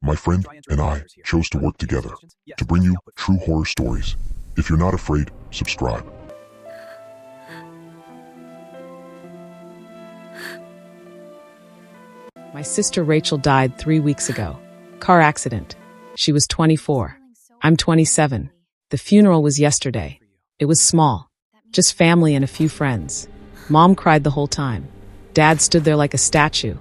My friend and I chose to work together to bring you true horror stories. If you're not afraid, subscribe. My sister Rachel died 3 weeks ago. Car accident. She was 24. I'm 27. The funeral was yesterday. It was small. Just family and a few friends. Mom cried the whole time. Dad stood there like a statue,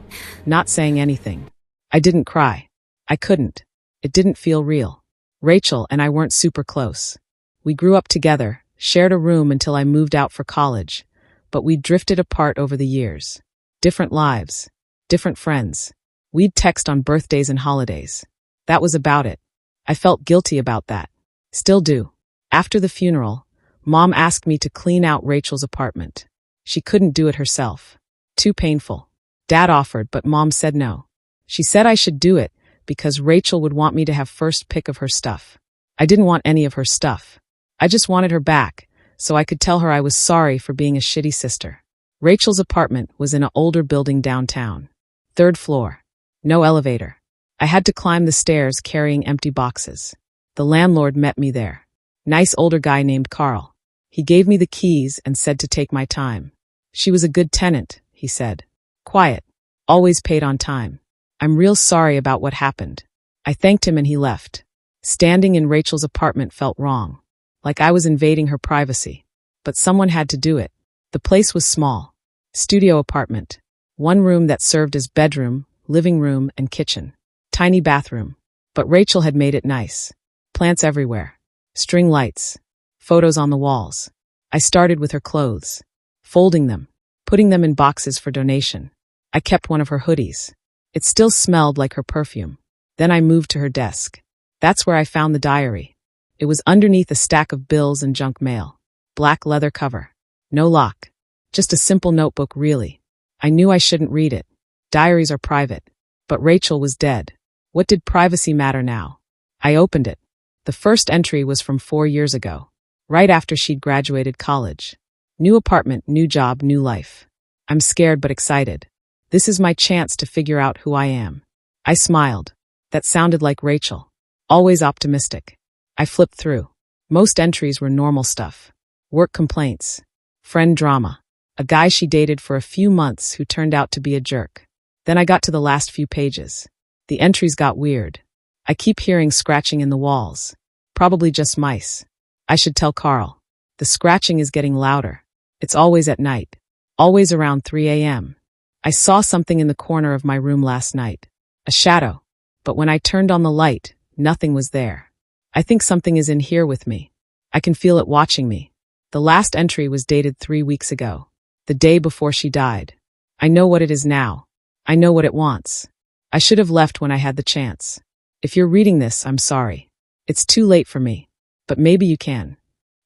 not saying anything. I didn't cry. I couldn't. It didn't feel real. Rachel and I weren't super close. We grew up together, shared a room until I moved out for college, but we drifted apart over the years. Different lives. Different friends. We'd text on birthdays and holidays. That was about it. I felt guilty about that. Still do. After the funeral, Mom asked me to clean out Rachel's apartment. She couldn't do it herself. Too painful. Dad offered, but Mom said no. She said I should do it because Rachel would want me to have first pick of her stuff. I didn't want any of her stuff. I just wanted her back, so I could tell her I was sorry for being a shitty sister. Rachel's apartment was in an older building downtown. 3rd floor. No elevator. I had to climb the stairs carrying empty boxes. The landlord met me there. Nice older guy named Carl. He gave me the keys and said to take my time. She was a good tenant, he said. Quiet. Always paid on time. I'm real sorry about what happened. I thanked him and he left. Standing in Rachel's apartment felt wrong. Like I was invading her privacy. But someone had to do it. The place was small. Studio apartment. One room that served as bedroom, living room, and kitchen. Tiny bathroom. But Rachel had made it nice. Plants everywhere. String lights. Photos on the walls. I started with her clothes. Folding them. Putting them in boxes for donation. I kept one of her hoodies. It still smelled like her perfume. Then I moved to her desk. That's where I found the diary. It was underneath a stack of bills and junk mail. Black leather cover. No lock. Just a simple notebook, really. I knew I shouldn't read it. Diaries are private. But Rachel was dead. What did privacy matter now? I opened it. The first entry was from 4 years ago. Right after she'd graduated college. New apartment, new job, new life. I'm scared but excited. This is my chance to figure out who I am. I smiled. That sounded like Rachel. Always optimistic. I flipped through. Most entries were normal stuff. Work complaints. Friend drama. A guy she dated for a few months who turned out to be a jerk. Then I got to the last few pages. The entries got weird. I keep hearing scratching in the walls. Probably just mice. I should tell Carl. The scratching is getting louder. It's always at night. Always around 3 a.m. I saw something in the corner of my room last night. A shadow. But when I turned on the light, nothing was there. I think something is in here with me. I can feel it watching me. The last entry was dated 3 weeks ago. The day before she died. I know what it is now. I know what it wants. I should have left when I had the chance. If you're reading this, I'm sorry. It's too late for me. But maybe you can.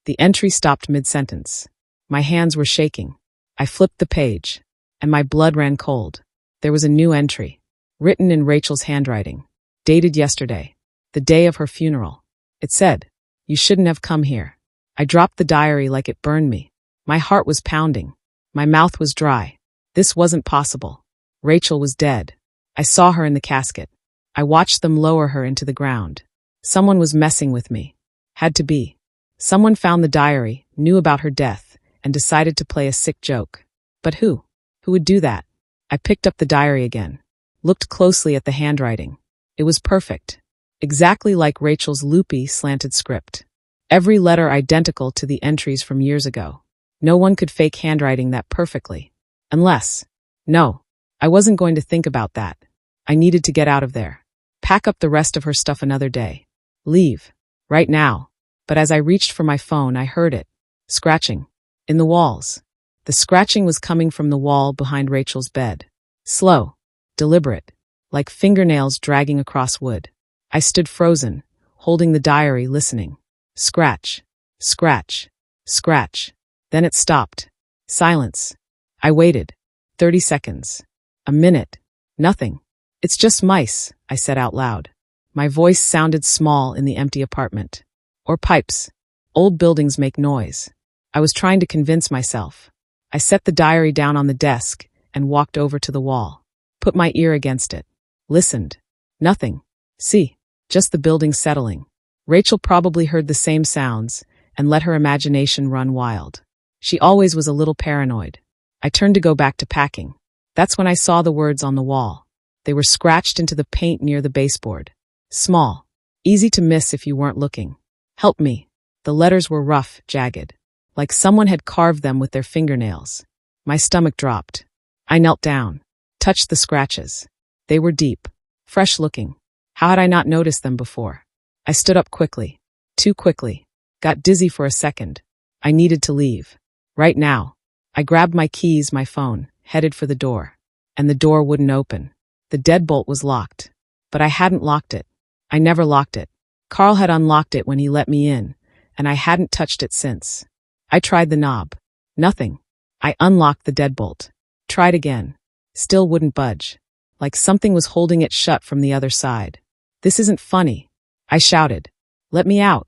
The entry stopped mid-sentence. My hands were shaking. I flipped the page, and my blood ran cold. There was a new entry, written in Rachel's handwriting, dated yesterday, the day of her funeral. It said, "You shouldn't have come here." I dropped the diary like it burned me. My heart was pounding. My mouth was dry. This wasn't possible. Rachel was dead. I saw her in the casket. I watched them lower her into the ground. Someone was messing with me. Had to be. Someone found the diary, knew about her death, and decided to play a sick joke. But who? Who would do that? I picked up the diary again. Looked closely at the handwriting. It was perfect. Exactly like Rachel's loopy, slanted script. Every letter identical to the entries from years ago. No one could fake handwriting that perfectly. Unless. No. I wasn't going to think about that. I needed to get out of there. Pack up the rest of her stuff another day. Leave. Right now. But as I reached for my phone, I heard it. Scratching. In the walls. The scratching was coming from the wall behind Rachel's bed. Slow. Deliberate. Like fingernails dragging across wood. I stood frozen, holding the diary, listening. Scratch. Scratch. Scratch. Then it stopped. Silence. I waited. 30 seconds. A minute. Nothing. "It's just mice," I said out loud. My voice sounded small in the empty apartment. Or pipes. Old buildings make noise. I was trying to convince myself. I set the diary down on the desk and walked over to the wall. Put my ear against it. Listened. Nothing. See, just the building settling. Rachel probably heard the same sounds and let her imagination run wild. She always was a little paranoid. I turned to go back to packing. That's when I saw the words on the wall. They were scratched into the paint near the baseboard. Small. Easy to miss if you weren't looking. Help me. The letters were rough, jagged. Like someone had carved them with their fingernails. My stomach dropped. I knelt down. Touched the scratches. They were deep. Fresh looking. How had I not noticed them before? I stood up quickly. Too quickly. Got dizzy for a second. I needed to leave. Right now. I grabbed my keys, my phone, headed for the door. And the door wouldn't open. The deadbolt was locked. But I hadn't locked it. I never locked it. Carl had unlocked it when he let me in, and I hadn't touched it since. I tried the knob. Nothing. I unlocked the deadbolt. Tried again. Still wouldn't budge. Like something was holding it shut from the other side. This isn't funny. I shouted. Let me out.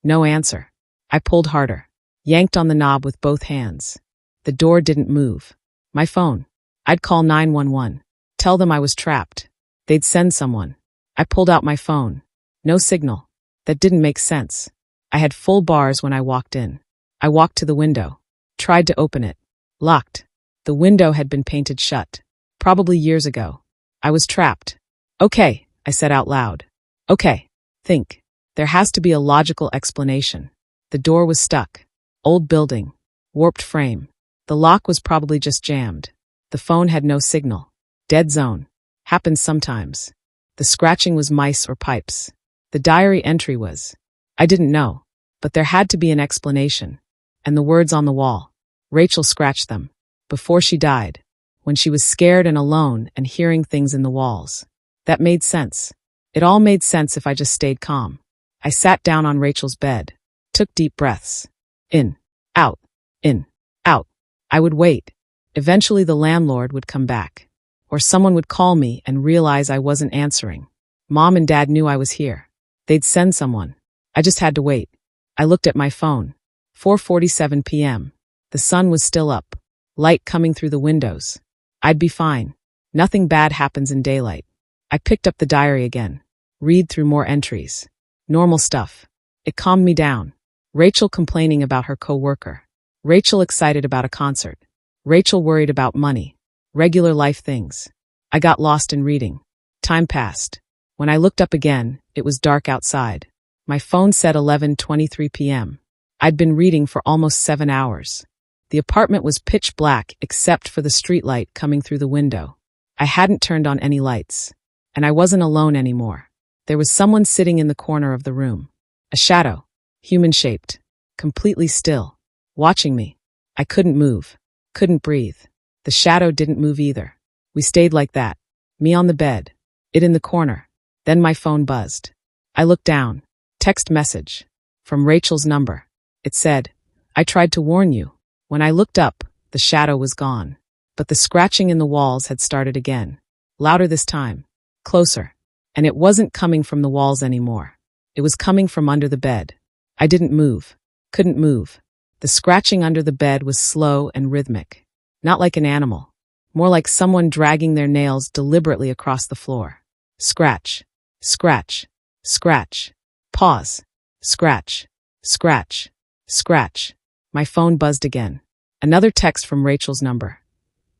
No answer. I pulled harder. Yanked on the knob with both hands. The door didn't move. My phone. I'd call 911. Tell them I was trapped. They'd send someone. I pulled out my phone. No signal. That didn't make sense. I had full bars when I walked in. I walked to the window. Tried to open it. Locked. The window had been painted shut. Probably years ago. I was trapped. Okay, I said out loud. Okay. Think. There has to be a logical explanation. The door was stuck. Old building. Warped frame. The lock was probably just jammed. The phone had no signal. Dead zone. Happens sometimes. The scratching was mice or pipes. The diary entry was. I didn't know. But there had to be an explanation. And the words on the wall. Rachel scratched them. Before she died. When she was scared and alone and hearing things in the walls. That made sense. It all made sense if I just stayed calm. I sat down on Rachel's bed. Took deep breaths. In. Out. In. Out. I would wait. Eventually the landlord would come back. Or someone would call me and realize I wasn't answering. Mom and Dad knew I was here. They'd send someone. I just had to wait. I looked at my phone. 4:47 p.m. The sun was still up. Light coming through the windows. I'd be fine. Nothing bad happens in daylight. I picked up the diary again. Read through more entries. Normal stuff. It calmed me down. Rachel complaining about her coworker. Rachel excited about a concert. Rachel worried about money. Regular life things. I got lost in reading. Time passed. When I looked up again, it was dark outside. My phone said 11:23 p.m. I'd been reading for almost 7 hours. The apartment was pitch black except for the streetlight coming through the window. I hadn't turned on any lights. And I wasn't alone anymore. There was someone sitting in the corner of the room. A shadow. Human-shaped. Completely still. Watching me. I couldn't move. Couldn't breathe. The shadow didn't move either. We stayed like that. Me on the bed. It in the corner. Then my phone buzzed. I looked down. Text message. From Rachel's number. It said, I tried to warn you. When I looked up, the shadow was gone. But the scratching in the walls had started again. Louder this time. Closer. And it wasn't coming from the walls anymore. It was coming from under the bed. I didn't move. Couldn't move. The scratching under the bed was slow and rhythmic. Not like an animal. More like someone dragging their nails deliberately across the floor. Scratch. Scratch. Scratch. Pause. Scratch. Scratch. Scratch. My phone buzzed again. Another text from Rachel's number.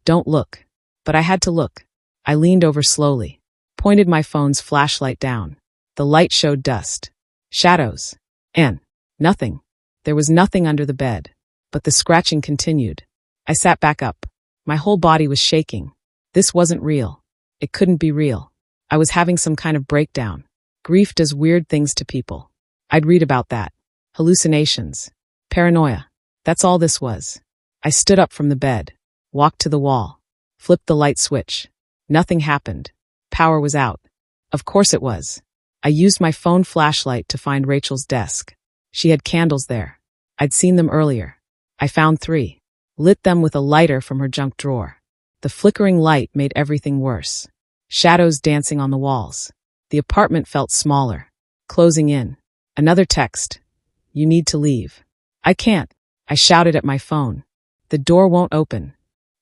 Don't look. But I had to look. I leaned over slowly. Pointed my phone's flashlight down. The light showed dust. Shadows. And nothing. There was nothing under the bed. But the scratching continued. I sat back up. My whole body was shaking. This wasn't real. It couldn't be real. I was having some kind of breakdown. Grief does weird things to people. I'd read about that. Hallucinations. Paranoia. That's all this was. I stood up from the bed. Walked to the wall. Flipped the light switch. Nothing happened. Power was out. Of course it was. I used my phone flashlight to find Rachel's desk. She had candles there. I'd seen them earlier. I found 3. Lit them with a lighter from her junk drawer. The flickering light made everything worse. Shadows dancing on the walls. The apartment felt smaller. Closing in. Another text. You need to leave. I can't. I shouted at my phone. The door won't open.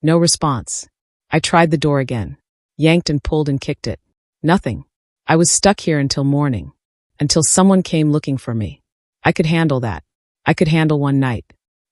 No response. I tried the door again. Yanked and pulled and kicked it. Nothing. I was stuck here until morning. Until someone came looking for me. I could handle that. I could handle one night.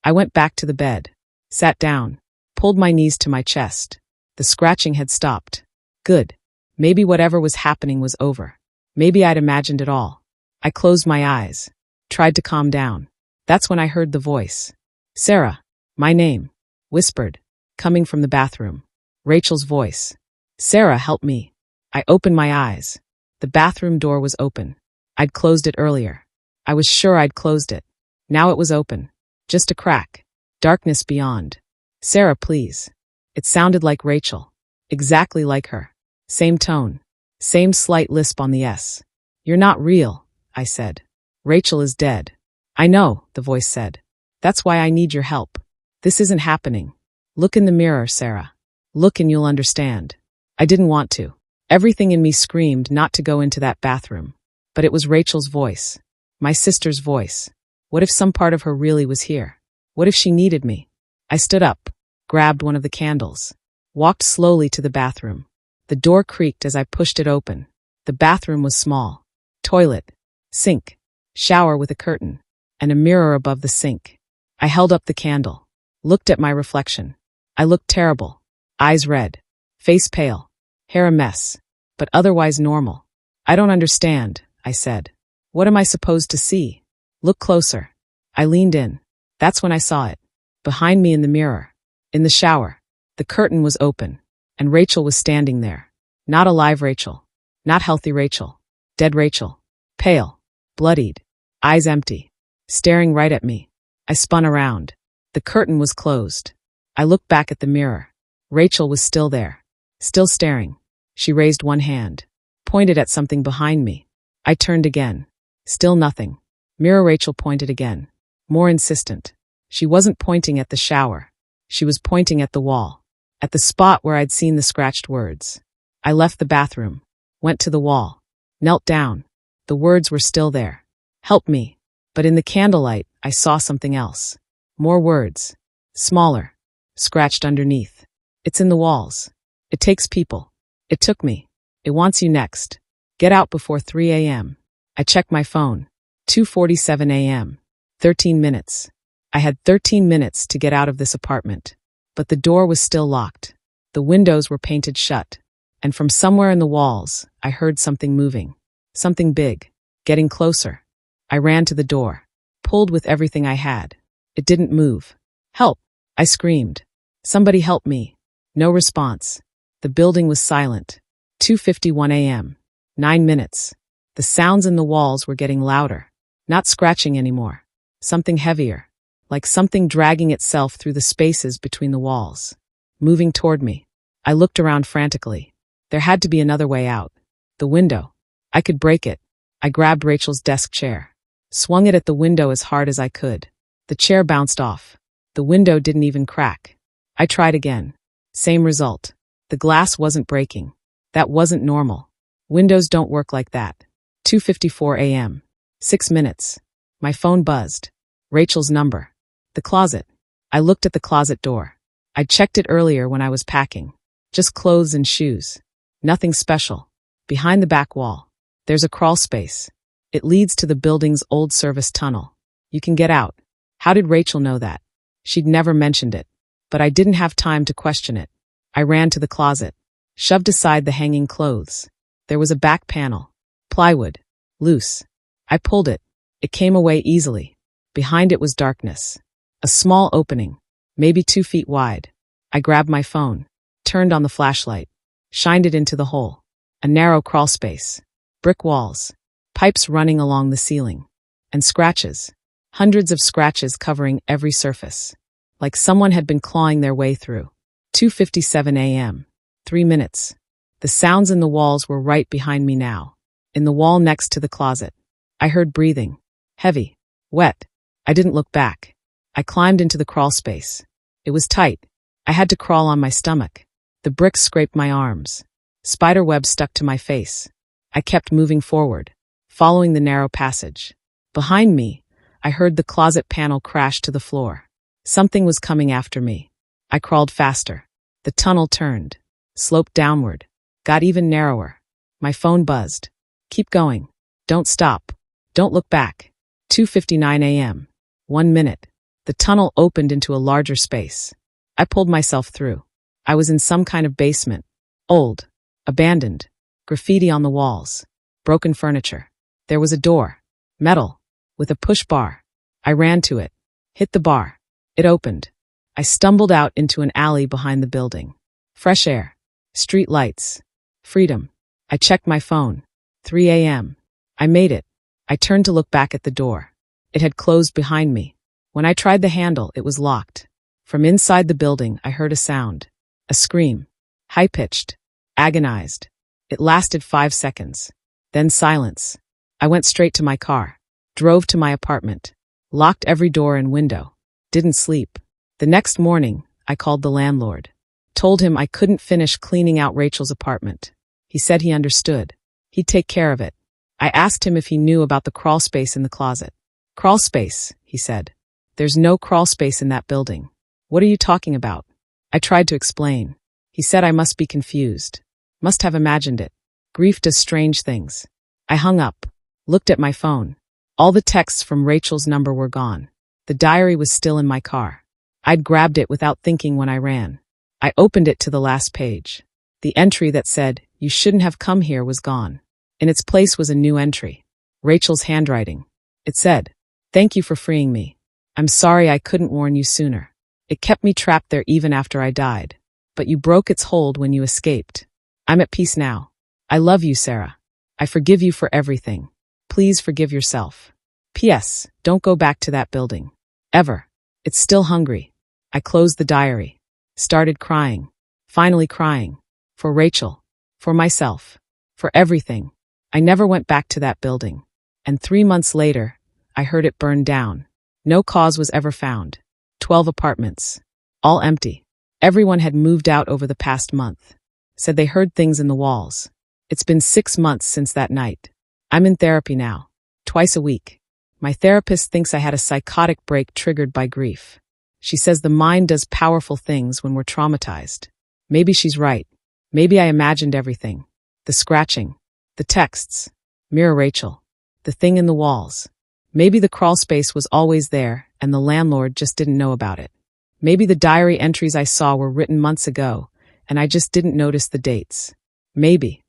I went back to the bed. Sat down. Pulled my knees to my chest. The scratching had stopped. Good. Maybe whatever was happening was over. Maybe I'd imagined it all. I closed my eyes. Tried to calm down. That's when I heard the voice. Sarah. My name. Whispered. Coming from the bathroom. Rachel's voice. Sarah, help me. I opened my eyes. The bathroom door was open. I'd closed it earlier. I was sure I'd closed it. Now it was open. Just a crack. Darkness beyond. Sarah, please. It sounded like Rachel. Exactly like her. Same tone. Same slight lisp on the S. You're not real, I said. Rachel is dead. I know, the voice said. That's why I need your help. This isn't happening. Look in the mirror, Sarah. Look and you'll understand. I didn't want to. Everything in me screamed not to go into that bathroom. But it was Rachel's voice. My sister's voice. What if some part of her really was here? What if she needed me? I stood up, grabbed one of the candles, walked slowly to the bathroom. The door creaked as I pushed it open. The bathroom was small. Toilet, sink, shower with a curtain, and a mirror above the sink. I held up the candle, looked at my reflection. I looked terrible. Eyes red, face pale, hair a mess, but otherwise normal. I don't understand, I said. What am I supposed to see? Look closer. I leaned in. That's when I saw it. Behind me in the mirror. In the shower. The curtain was open. And Rachel was standing there. Not alive Rachel. Not healthy Rachel. Dead Rachel. Pale. Bloodied. Eyes empty. Staring right at me. I spun around. The curtain was closed. I looked back at the mirror. Rachel was still there. Still staring. She raised one hand. Pointed at something behind me. I turned again. Still nothing. Mirror Rachel pointed again. More insistent. She wasn't pointing at the shower. She was pointing at the wall. At the spot where I'd seen the scratched words. I left the bathroom. Went to the wall. Knelt down. The words were still there. Help me. But in the candlelight, I saw something else. More words. Smaller. Scratched underneath. It's in the walls. It takes people. It took me. It wants you next. Get out before 3 a.m. I checked my phone. 2:47 a.m. 13 minutes. I had 13 minutes to get out of this apartment. But the door was still locked. The windows were painted shut. And from somewhere in the walls, I heard something moving. Something big. Getting closer. I ran to the door. Pulled with everything I had. It didn't move. Help! I screamed. Somebody help me. No response. The building was silent. 2:51 a.m. 9 minutes. The sounds in the walls were getting louder. Not scratching anymore. Something heavier. Like something dragging itself through the spaces between the walls. Moving toward me. I looked around frantically. There had to be another way out. The window. I could break it. I grabbed Rachel's desk chair. Swung it at the window as hard as I could. The chair bounced off. The window didn't even crack. I tried again. Same result. The glass wasn't breaking. That wasn't normal. Windows don't work like that. 2:54 a.m. 6 minutes. My phone buzzed. Rachel's number. The closet. I looked at the closet door. I'd checked it earlier when I was packing. Just clothes and shoes. Nothing special. Behind the back wall. There's a crawl space. It leads to the building's old service tunnel. You can get out. How did Rachel know that? She'd never mentioned it. But I didn't have time to question it. I ran to the closet. Shoved aside the hanging clothes. There was a back panel. Plywood. Loose. I pulled it. It came away easily. Behind it was darkness. A small opening. Maybe 2 feet wide. I grabbed my phone. Turned on the flashlight. Shined it into the hole. A narrow crawl space. Brick walls. Pipes running along the ceiling. And scratches. Hundreds of scratches covering every surface. Like someone had been clawing their way through. 2:57 a.m. 3 minutes. The sounds in the walls were right behind me now. In the wall next to the closet. I heard breathing. Heavy. Wet. I didn't look back. I climbed into the crawl space. It was tight. I had to crawl on my stomach. The bricks scraped my arms. Spider webs stuck to my face. I kept moving forward, following the narrow passage. Behind me, I heard the closet panel crash to the floor. Something was coming after me. I crawled faster. The tunnel turned, sloped downward, got even narrower. My phone buzzed. Keep going. Don't stop. Don't look back. 2:59 a.m. 1 minute. The tunnel opened into a larger space. I pulled myself through. I was in some kind of basement. Old. Abandoned. Graffiti on the walls. Broken furniture. There was a door. Metal. With a push bar. I ran to it. Hit the bar. It opened. I stumbled out into an alley behind the building. Fresh air. Street lights. Freedom. I checked my phone. 3 a.m. I made it. I turned to look back at the door. It had closed behind me. When I tried the handle, it was locked. From inside the building, I heard a sound. A scream. High-pitched. Agonized. It lasted 5 seconds. Then silence. I went straight to my car. Drove to my apartment. Locked every door and window. Didn't sleep. The next morning, I called the landlord. Told him I couldn't finish cleaning out Rachel's apartment. He said he understood. He'd take care of it. I asked him if he knew about the crawl space in the closet. Crawl space, he said. There's no crawl space in that building. What are you talking about? I tried to explain. He said I must be confused. Must have imagined it. Grief does strange things. I hung up. Looked at my phone. All the texts from Rachel's number were gone. The diary was still in my car. I'd grabbed it without thinking when I ran. I opened it to the last page. The entry that said, "You shouldn't have come here," was gone. In its place was a new entry. Rachel's handwriting. It said, "Thank you for freeing me. I'm sorry I couldn't warn you sooner. It kept me trapped there even after I died. But you broke its hold when you escaped. I'm at peace now. I love you, Sarah. I forgive you for everything. Please forgive yourself. P.S. Don't go back to that building. Ever. It's still hungry." I closed the diary. Started crying. Finally crying. For Rachel. For myself. For everything. I never went back to that building. And 3 months later, I heard it burn down. No cause was ever found. 12 apartments. All empty. Everyone had moved out over the past month. Said they heard things in the walls. It's been 6 months since that night. I'm in therapy now. Twice a week. My therapist thinks I had a psychotic break triggered by grief. She says the mind does powerful things when we're traumatized. Maybe she's right. Maybe I imagined everything. The scratching. The texts. Mirror Rachel. The thing in the walls. Maybe the crawl space was always there and the landlord just didn't know about it. Maybe the diary entries I saw were written months ago and I just didn't notice the dates. Maybe.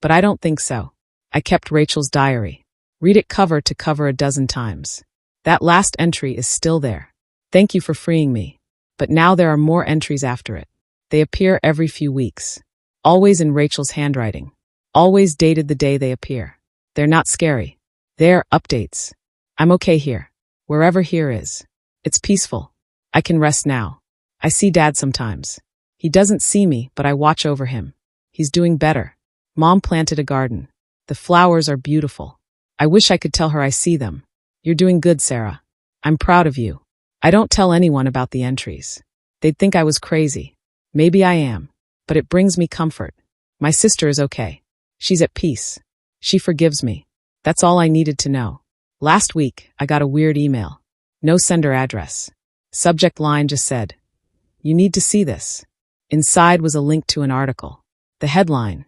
But I don't think so. I kept Rachel's diary. Read it cover to cover a dozen times. That last entry is still there. Thank you for freeing me. But now there are more entries after it. They appear every few weeks. Always in Rachel's handwriting. Always dated the day they appear. They're not scary. They're updates. I'm okay here. Wherever here is. It's peaceful. I can rest now. I see Dad sometimes. He doesn't see me, but I watch over him. He's doing better. Mom planted a garden. The flowers are beautiful. I wish I could tell her I see them. You're doing good, Sarah. I'm proud of you. I don't tell anyone about the entries. They'd think I was crazy. Maybe I am. But it brings me comfort. My sister is okay. She's at peace. She forgives me. That's all I needed to know. Last week, I got a weird email. No sender address. Subject line just said, "You need to see this." Inside was a link to an article. The headline,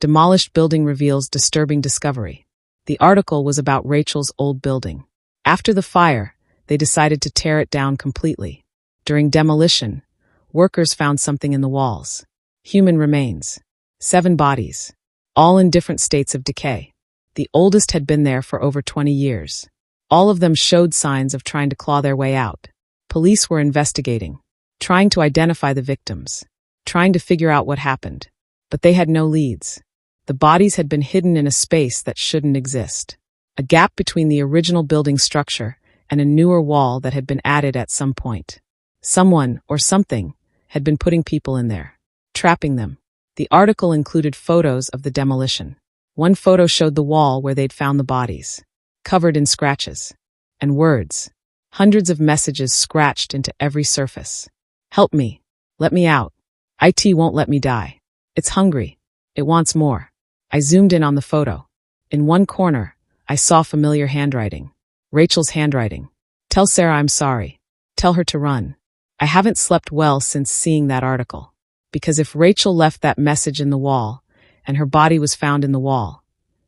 "Demolished building reveals disturbing discovery." The article was about Rachel's old building. After the fire, they decided to tear it down completely. During demolition, workers found something in the walls. Human remains. 7 bodies. All in different states of decay. The oldest had been there for over 20 years. All of them showed signs of trying to claw their way out. Police were investigating, trying to identify the victims, trying to figure out what happened. But they had no leads. The bodies had been hidden in a space that shouldn't exist. A gap between the original building structure and a newer wall that had been added at some point. Someone, or something, had been putting people in there, trapping them. The article included photos of the demolition. One photo showed the wall where they'd found the bodies, covered in scratches. And words. Hundreds of messages scratched into every surface. "Help me. Let me out. IT won't let me die. It's hungry. It wants more." I zoomed in on the photo. In one corner, I saw familiar handwriting. Rachel's handwriting. "Tell Sarah I'm sorry. Tell her to run." I haven't slept well since seeing that article. Because if Rachel left that message in the wall, and her body was found in the wall.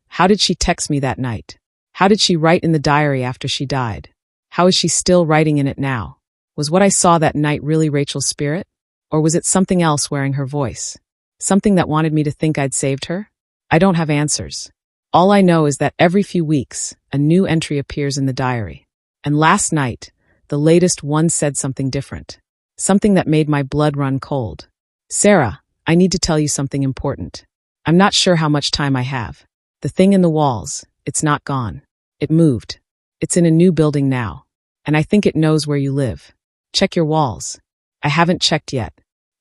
How did she text me that night? How did she write in the diary after she died? How is she still writing in it now? Was what I saw that night really Rachel's spirit? Or was it something else wearing her voice? Something that wanted me to think I'd saved her? I don't have answers. All I know is that every few weeks, a new entry appears in the diary. And last night, the latest one said something different. Something that made my blood run cold. Sarah, I need to tell you something important. I'm not sure how much time I have. The thing in the walls, it's not gone. It moved. It's in a new building now. And I think it knows where you live. Check your walls. I haven't checked yet.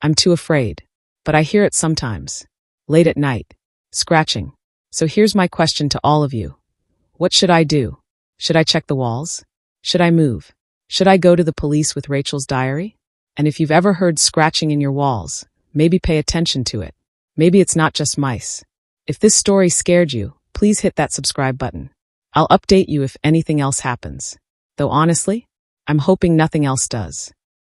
I'm too afraid. But I hear it sometimes. Late at night. Scratching. So here's my question to all of you. What should I do? Should I check the walls? Should I move? Should I go to the police with Rachel's diary? And if you've ever heard scratching in your walls, maybe pay attention to it. Maybe it's not just mice. If this story scared you, please hit that subscribe button. I'll update you if anything else happens. Though honestly, I'm hoping nothing else does.